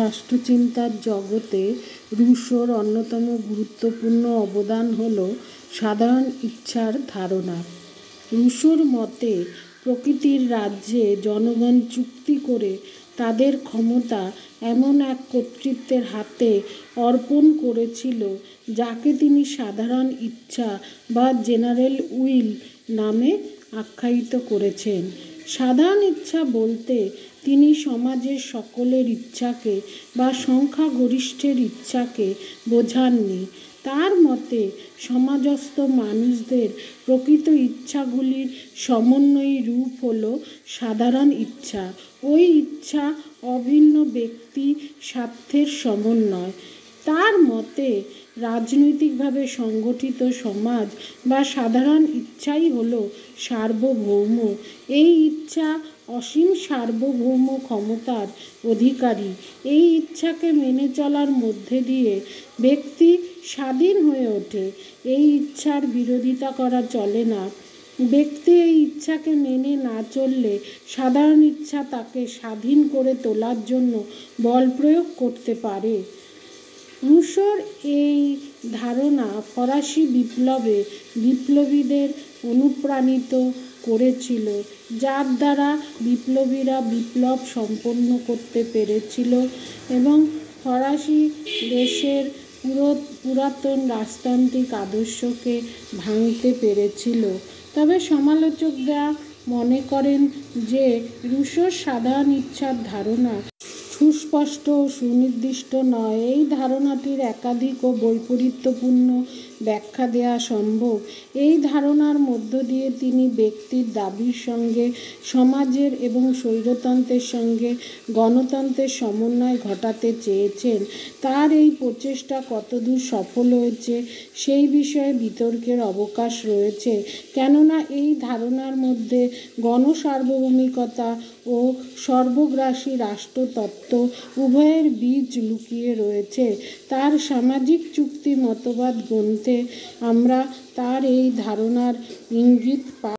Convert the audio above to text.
রাষ্ট্রচিন্তার জগতে রুশোর অন্যতম গুরুত্বপূর্ণ অবদান হল সাধারণ ইচ্ছার ধারণা। রুশোর মতে প্রকৃতির রাজ্যে জনগণ চুক্তি করে তাদের ক্ষমতা এমন এক কর্তৃত্বের হাতে অর্পণ করেছিল যাকে তিনি সাধারণ ইচ্ছা বা জেনারেল উইল নামে আখ্যায়িত করেছেন। সাধারণ ইচ্ছা বলতে তিনি সমাজের সকলের ইচ্ছাকে বা সংখ্যাগরিষ্ঠের ইচ্ছাকে বোঝাননি। তার মতে সমাজস্থ মানুষদের প্রকৃত ইচ্ছাগুলির সমন্বয়ী রূপ হল সাধারণ ইচ্ছা। ওই ইচ্ছা অভিন্ন ব্যক্তি স্বার্থের সমন্বয়। তার মতে রাজনৈতিকভাবে সংগঠিত সমাজ বা সাধারণ ইচ্ছাই হল সার্বভৌম। এই ইচ্ছা অসীম সার্বভৌম ক্ষমতার অধিকারী। এই ইচ্ছাকে মেনে চলার মধ্যে দিয়ে ব্যক্তি স্বাধীন হয়ে ওঠে। এই ইচ্ছার বিরোধিতা করা চলে না। ব্যক্তি এই ইচ্ছাকে মেনে না চললে সাধারণ ইচ্ছা তাকে স্বাধীন করে তোলার জন্য বল প্রয়োগ করতে পারে। রুশোর এই ধারণা ফরাসি বিপ্লবে বিপ্লবীদের অনুপ্রাণিত করেছিল, যার দ্বারা বিপ্লবীরা বিপ্লব সম্পন্ন করতে পেরেছিল এবং ফরাসি দেশের পুরাতন রাজতান্ত্রিক আদর্শকে ভাঙতে পেরেছিল। তবে সমালোচকরা মনে করেন যে রুশোর সাধারণ ইচ্ছার ধারণা সুস্পষ্ট ও সুনির্দিষ্ট নয়। এই ধারণাটির একাধিক ও বৈপরীত্যপূর্ণ ব্যাখ্যা দেওয়া সম্ভব। এই ধারণার মধ্য দিয়ে তিনি ব্যক্তির দাবির সঙ্গে সমাজের এবং স্বৈরতন্ত্রের সঙ্গে গণতন্ত্রের সমন্বয় ঘটাতে চেয়েছেন। তার এই প্রচেষ্টা কতদূর সফল হয়েছে সেই বিষয়ে বিতর্কের অবকাশ রয়েছে, কেননা এই ধারণার মধ্যে গণসার্বভৌমিকতা ও সর্বগ্রাসী রাষ্ট্রতত্ত্ব উভয়ের বীজ লুকিয়ে রয়েছে। তার সামাজিক চুক্তি মতবাদ গ্রন্থে আমরা তার এই ধারণার ইঙ্গিত পাই।